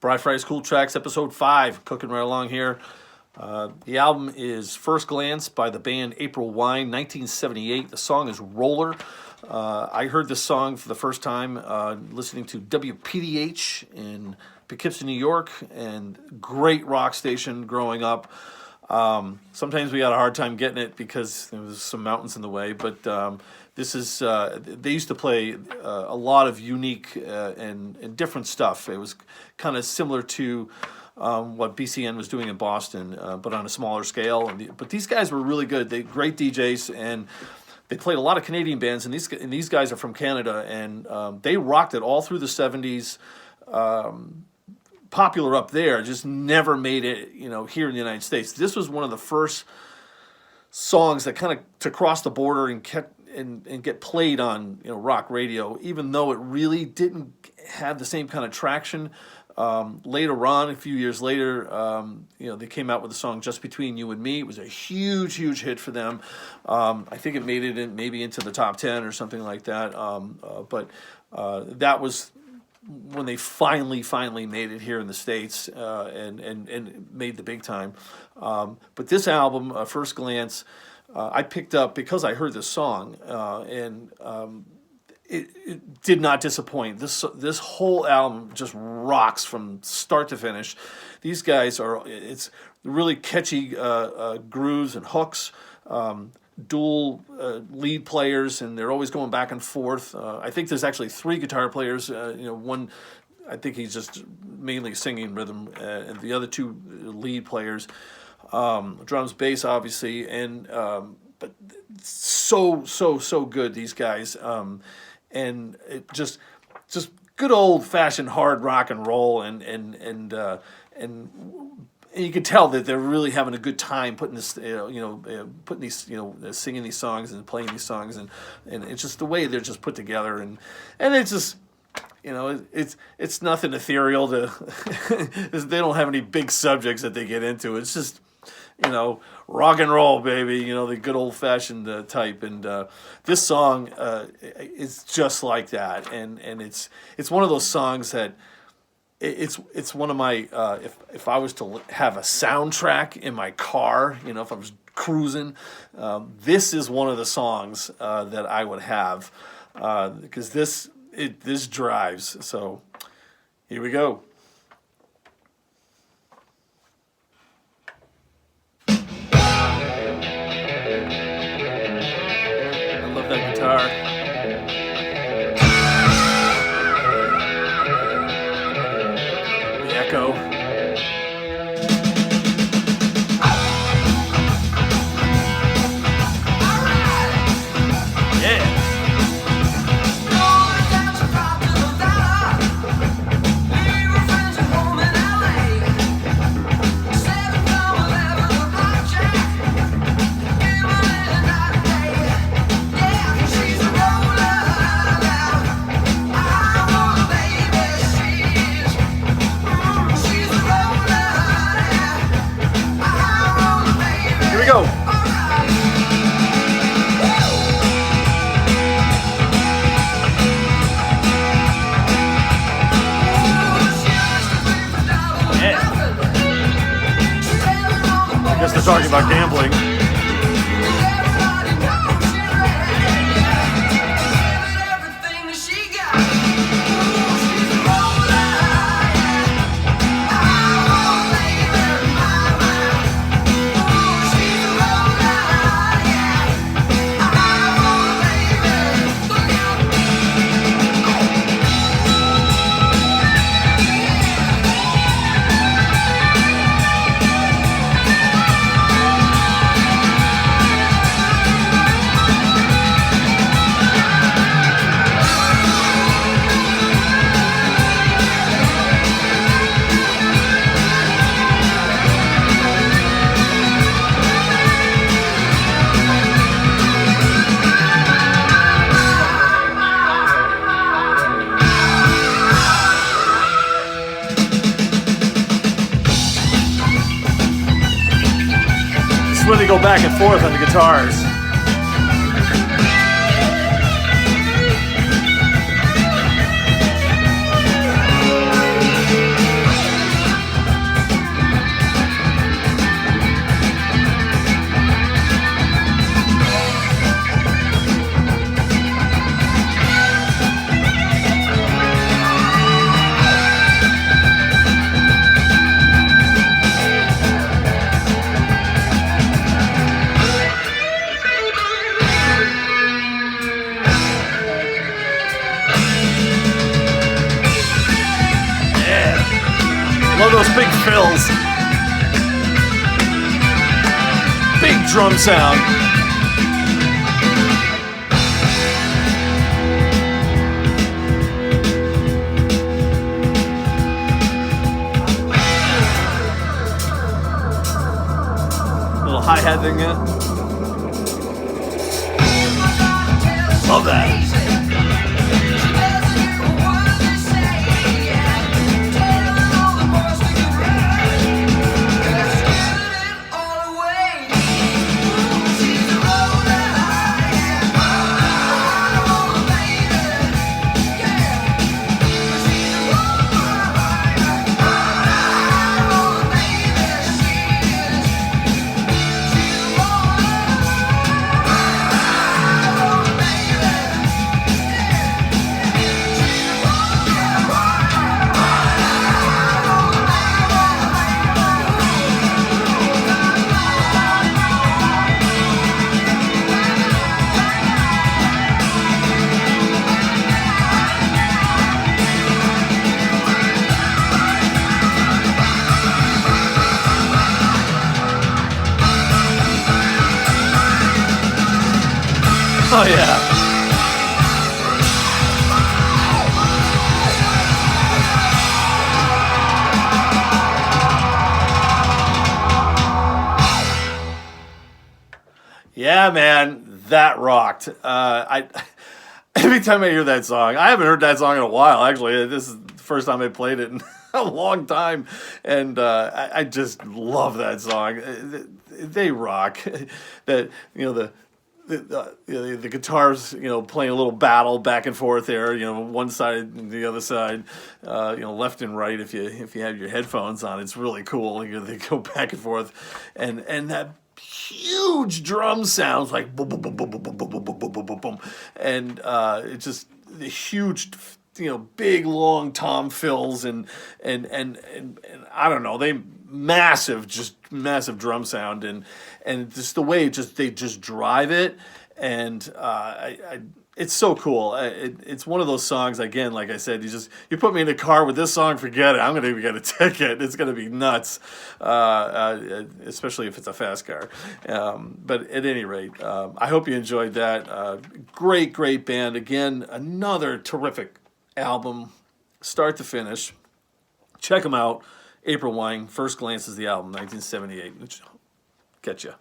Bryfry's Cool Tracks, episode 5, cooking right along here. The album is First Glance by the band April Wine, 1978. The song is Roller. I heard this song for the first time listening to WPDH in Poughkeepsie, New York, and great rock station growing up. Sometimes we had a hard time getting it because there was some mountains in the way, but this is they used to play a lot of unique and different stuff. It was kind of similar to what BCN was doing in Boston, but on a smaller scale. But these guys were really good. They great DJs, and they played a lot of Canadian bands. And these guys are from Canada, and they rocked it all through the '70s. Popular up there, just never made it, here in the United States. This was one of the first songs that kind of to cross the border and get played on rock radio, even though it really didn't have the same kind of traction. Later on, a few years later, they came out with the song "Just Between You and Me." It was a huge hit for them. I think it made it maybe into the top 10 or something like that. But that was when they finally made it here in the States and made the big time. But this album, First Glance, I picked up because I heard this song, and it did not disappoint. This whole album just rocks from start to finish. These guys it's really catchy grooves and hooks. Dual lead players, and they're always going back and forth. I think there's actually 3 guitar players. One, I think he's just mainly singing rhythm, and the other 2 lead players, drums, bass, obviously, and but so good, these guys, and it just good old fashioned hard rock and roll, and you can tell that they're really having a good time putting this, putting these, singing these songs and playing these songs, and it's just the way they're just put together, and it's just, it's nothing ethereal to. They don't have any big subjects that they get into. It's just, rock and roll, baby. The good old fashioned type, and this song is just like that, and it's one of those songs that. It's one of my if I was to have a soundtrack in my car, if I was cruising, this is one of the songs that I would have, because this drives. So here we go. I love that guitar. Echo. Go. Yeah. I guess they're talking about gambling. Where they go back and forth on the guitars. Love those big fills. Big drum sound. Little hi-hat thing there. Love that. Oh yeah. Yeah, man, that rocked. I every time I hear that song, I haven't heard that song in a while. Actually, this is the first time I played it in a long time, and I just love that song. They rock. That the guitars, playing a little battle back and forth there, one side and the other side, left and right. If you have your headphones on, it's really cool. They go back and forth, and that huge drum sounds like boom, boom, boom, boom, boom, boom, boom, boom, boom, boom, boom, boom, and it's just the huge, big long tom fills and I don't know, they massive drum sound and just the way they just drive it, and it's so cool. It's one of those songs, again, like I said, you put me in a car with this song, forget it. I'm going to get a ticket. It's going to be nuts, especially if it's a fast car. But at any rate, I hope you enjoyed that. Great band. Again, another terrific album, start to finish. Check them out. April Wine, First Glance is the album, 1978. Catch ya.